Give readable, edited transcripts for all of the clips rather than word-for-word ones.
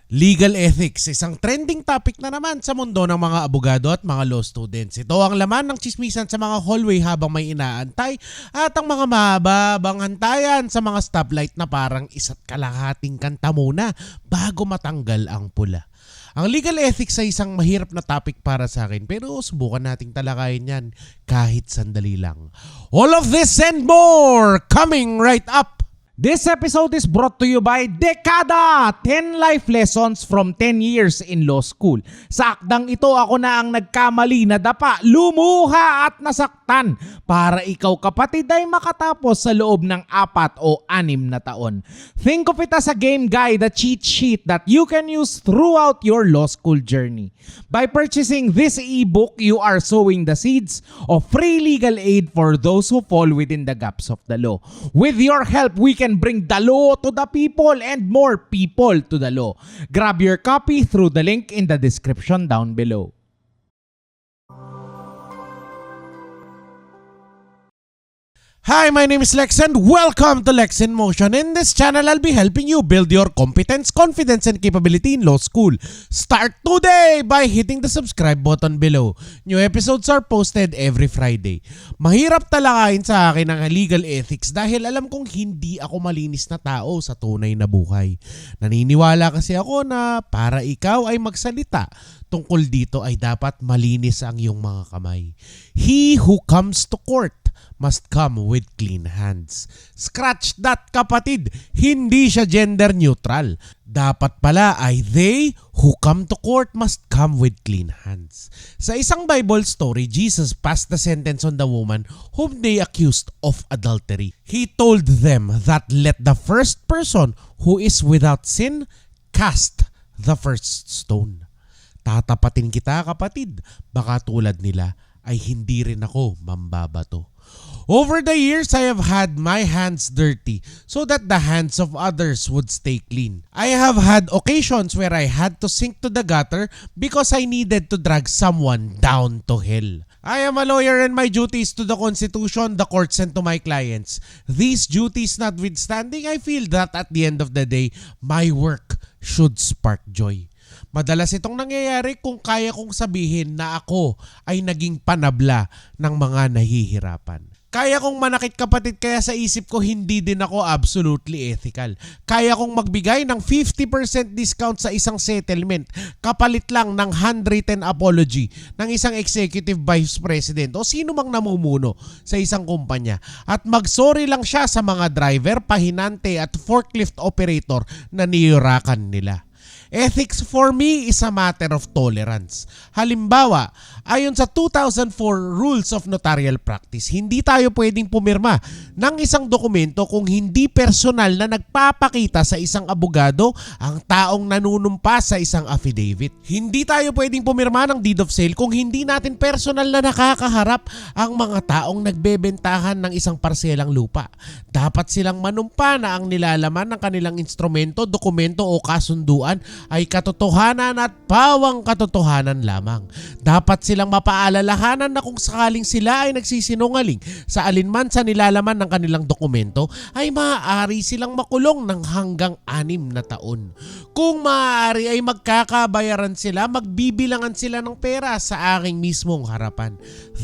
Legal ethics, isang trending topic na naman sa mundo ng mga abogado at mga law students. Ito ang laman ng chismisan sa mga hallway habang may inaantay at ang mga mahababang hantayan sa mga stoplight na parang isa't kalahating kanta muna bago matanggal ang pula. Ang legal ethics ay isang mahirap na topic para sa akin pero subukan nating talakayin yan kahit sandali lang. All of this and more coming right up! This episode is brought to you by Dekada! 10 life lessons from 10 years in law school. Sa akdang ito ako na ang nagkamali na dapa, lumuha at nasaktan para ikaw kapatid ay makatapos sa loob ng 4 o 6 na taon. Think of it as a game guide, a cheat sheet that you can use throughout your law school journey. By purchasing this ebook, you are sowing the seeds of free legal aid for those who fall within the gaps of the law. With your help, we can bring the law to the people and more people to the law. Grab your copy through the link in the description down below. Hi, my name is Lex and welcome to Lex in Motion. In this channel, I'll be helping you build your competence, confidence, and capability in law school. Start today by hitting the subscribe button below. New episodes are posted every Friday. Mahirap talakayin sa akin ang legal ethics dahil alam kong hindi ako malinis na tao sa tunay na buhay. Naniniwala kasi ako na para ikaw ay magsalita, tungkol dito ay dapat malinis ang iyong mga kamay. He who comes to court must come with clean hands. Scratch that, kapatid! Hindi siya gender neutral. Dapat pala ay they who come to court must come with clean hands. Sa isang Bible story, Jesus passed the sentence on the woman whom they accused of adultery. He told them that let the first person who is without sin cast the first stone. Tatapatin kita, kapatid. Baka tulad nila ay hindi rin ako mambabato. Over the years, I have had my hands dirty so that the hands of others would stay clean. I have had occasions where I had to sink to the gutter because I needed to drag someone down to hell. I am a lawyer and my duties to the Constitution, the courts, and to my clients. These duties notwithstanding, I feel that at the end of the day, my work should spark joy. Madalas itong nangyayari kung kaya kong sabihin na ako ay naging panabla ng mga nahihirapan. Kaya kong manakit, kapatid, kaya sa isip ko hindi din ako absolutely ethical. Kaya kong magbigay ng 50% discount sa isang settlement kapalit lang ng handwritten apology ng isang executive vice president o sino mang namumuno sa isang kumpanya at magsorry lang siya sa mga driver, pahinante at forklift operator na niyurakan nila. Ethics for me is a matter of tolerance. Halimbawa, ayon sa 2004 Rules of Notarial Practice, hindi tayo pwedeng pumirma ng isang dokumento kung hindi personal na nagpapakita sa isang abogado ang taong nanunumpa sa isang affidavit. Hindi tayo pwedeng pumirma ng deed of sale kung hindi natin personal na nakakaharap ang mga taong nagbebentahan ng isang parselang lupa. Dapat silang manumpa na ang nilalaman ng kanilang instrumento, dokumento o kasunduan ay katotohanan at pawang katotohanan lamang. Dapat silang mapaalalahanan na kung sakaling sila ay nagsisinungaling sa alinman sa nilalaman ng kanilang dokumento ay maaari silang makulong ng hanggang 6 na taon. Kung maaari ay magkakabayaran sila, magbibilangan sila ng pera sa aking mismong harapan.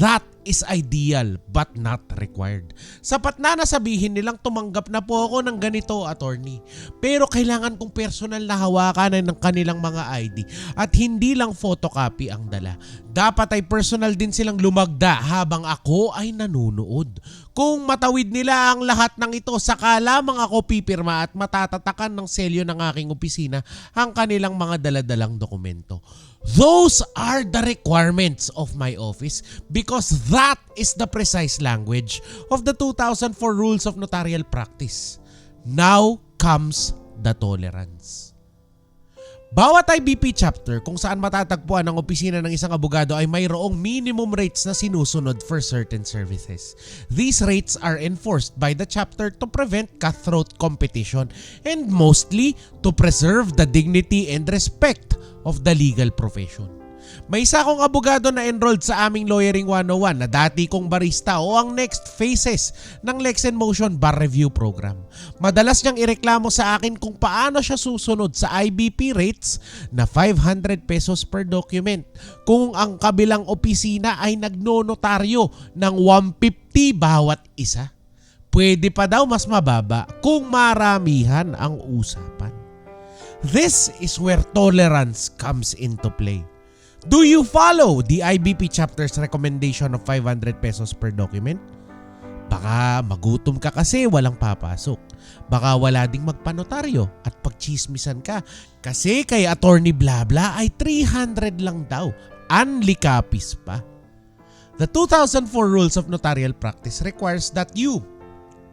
That is ideal but not required. Sapat na nasabihin nilang tumanggap na po ako ng ganito, attorney. Pero kailangan kong personal na hawakan ng kanilang mga ID at hindi lang photocopy ang dala. Dapat ay personal din silang lumagda habang ako ay nanunood. Kung matawid nila ang lahat ng ito, saka lamang ako pipirma at matatatakan ng selyo ng aking opisina ang kanilang mga daladalang dokumento. Those are the requirements of my office because that is the precise language of the 2004 Rules of Notarial Practice. Now comes the tolerance. Bawat IBP chapter kung saan matatagpuan ang opisina ng isang abogado ay mayroong minimum rates na sinusunod for certain services. These rates are enforced by the chapter to prevent cutthroat competition and mostly to preserve the dignity and respect of the legal profession. May isa akong abogado na enrolled sa aming Lawyering 101 na dati kong barista o ang next phases ng Lex and Motion Bar Review Program. Madalas niyang ireklamo sa akin kung paano siya susunod sa IBP rates na 500 pesos per document kung ang kabilang opisina ay nagnonotaryo ng 150 bawat isa. Pwede pa daw mas mababa kung maramihan ang usapan. This is where tolerance comes into play. Do you follow the IBP chapter's recommendation of 500 pesos per document? Baka magutom ka kasi walang papasok. Baka wala ding magpanotaryo at pagchismisan ka kasi kay Attorney Blabla ay 300 lang daw. Anlikapis pa. The 2004 Rules of Notarial Practice requires that you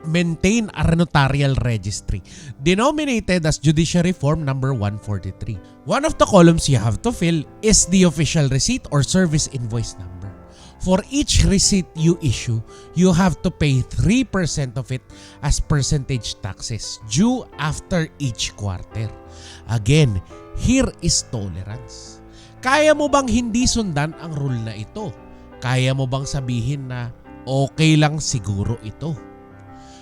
maintain a notarial registry denominated as Judiciary Form number 143. One of the columns you have to fill is the official receipt or service invoice number. For each receipt you issue, you have to pay 3% of it as percentage taxes due after each quarter. Again, here is tolerance. Kaya mo bang hindi sundan ang rule na ito? Kaya mo bang sabihin na okay lang siguro ito?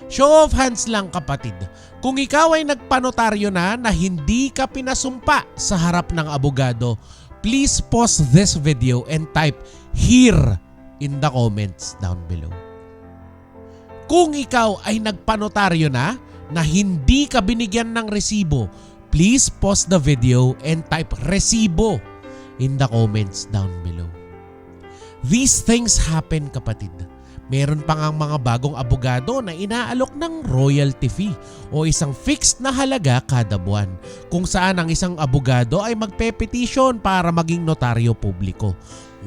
Show of hands lang kapatid. Kung ikaw ay nagpanotaryo na hindi ka pinasumpa sa harap ng abogado, please pause this video and type here in the comments down below. Kung ikaw ay nagpanotaryo na hindi ka binigyan ng resibo, please pause the video and type resibo in the comments down below. These things happen kapatid. Meron pa ngang mga bagong abogado na inaalok ng royalty fee o isang fixed na halaga kada buwan kung saan ang isang abogado ay magpe-petition para maging notaryo publiko.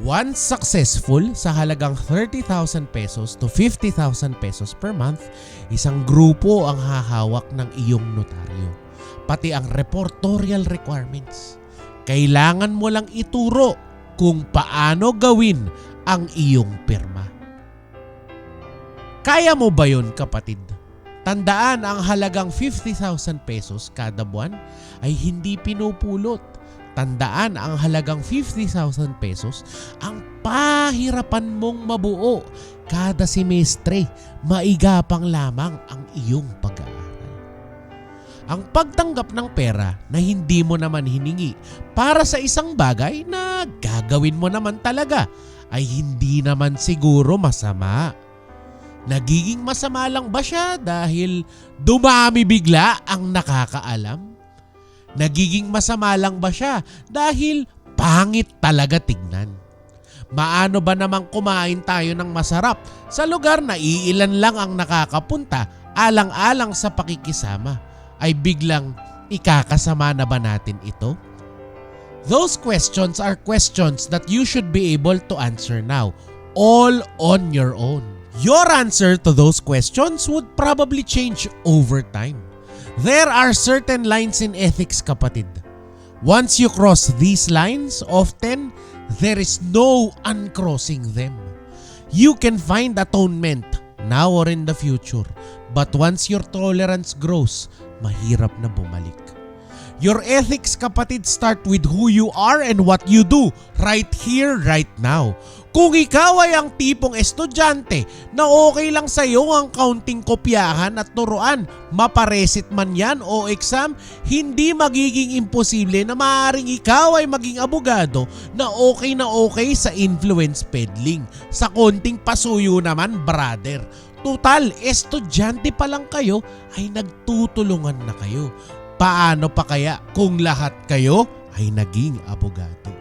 Once successful sa halagang 30,000 pesos to 50,000 pesos per month, isang grupo ang hahawak ng iyong notaryo. Pati ang reportorial requirements. Kailangan mo lang ituro kung paano gawin ang iyong pirma. Kaya mo ba yun kapatid? Tandaan ang halagang 50,000 pesos kada buwan ay hindi pinupulot. Tandaan ang halagang 50,000 pesos ang pahirapan mong mabuo kada semestre. Maigapang lamang ang iyong pag-aaral. Ang pagtanggap ng pera na hindi mo naman hiningi para sa isang bagay na gagawin mo naman talaga ay hindi naman siguro masama. Nagiging masama lang ba siya dahil dumami bigla ang nakakaalam? Nagiging masama lang ba siya dahil pangit talaga tignan? Maano ba namang kumain tayo ng masarap sa lugar na iilan lang ang nakakapunta alang-alang sa pakikisama? Ay biglang ikakasama na ba natin ito? Those questions are questions that you should be able to answer now, all on your own. Your answer to those questions would probably change over time. There are certain lines in ethics, kapatid. Once you cross these lines, often there is no uncrossing them. You can find atonement now or in the future, but once your tolerance grows, mahirap na bumalik. Your ethics, kapatid, start with who you are and what you do right here, right now. Kung ikaw ay ang tipong estudyante na okay lang sa iyo ang counting kopyahan at turuan, maparesit man yan o exam, hindi magiging imposible na maaaring ikaw ay maging abogado na okay sa influence peddling. Sa konting pasuyo naman, brother. Total, estudyante pa lang kayo ay nagtutulungan na kayo. Paano pa kaya kung lahat kayo ay naging abogado?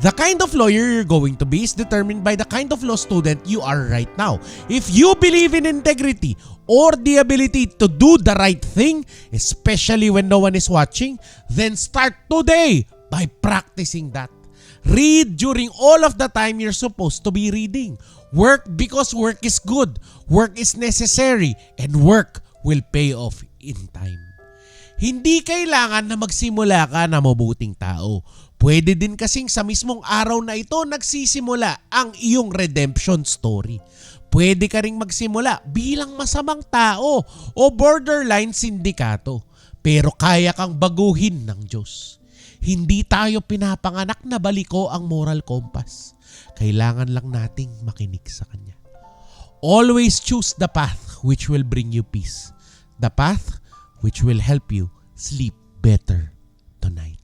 The kind of lawyer you're going to be is determined by the kind of law student you are right now. If you believe in integrity or the ability to do the right thing, especially when no one is watching, then start today by practicing that. Read during all of the time you're supposed to be reading. Work because work is good, work is necessary, and work will pay off in time. Hindi kailangan na magsimula ka na mabuting tao. Pwede din kasing sa mismong araw na ito nagsisimula ang iyong redemption story. Pwede ka ring magsimula bilang masamang tao o borderline sindikato. Pero kaya kang baguhin ng Diyos. Hindi tayo pinapanganak na baliko ang moral compass. Kailangan lang nating makinig sa kanya. Always choose the path which will bring you peace. The path which will help you sleep better tonight.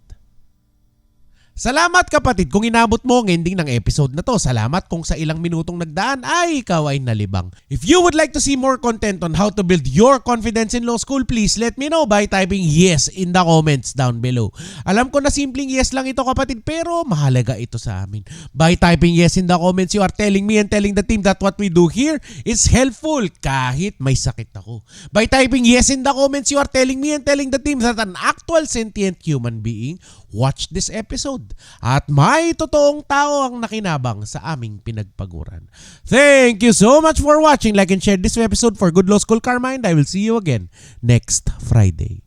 Salamat kapatid kung inabot mo ang ending ng episode na to. Salamat kung sa ilang minutong nagdaan ay ikaw ay nalibang. If you would like to see more content on how to build your confidence in law school, please let me know by typing yes in the comments down below. Alam ko na simpleng yes lang ito kapatid, pero mahalaga ito sa amin. By typing yes in the comments, you are telling me and telling the team that what we do here is helpful kahit may sakit ako. By typing yes in the comments, you are telling me and telling the team that an actual sentient human being watched this episode. At may totoong tao ang nakinabang sa aming pinagpaguran. Thank you so much for watching. Like and share this episode for good law school karma, and I will see you again next Friday.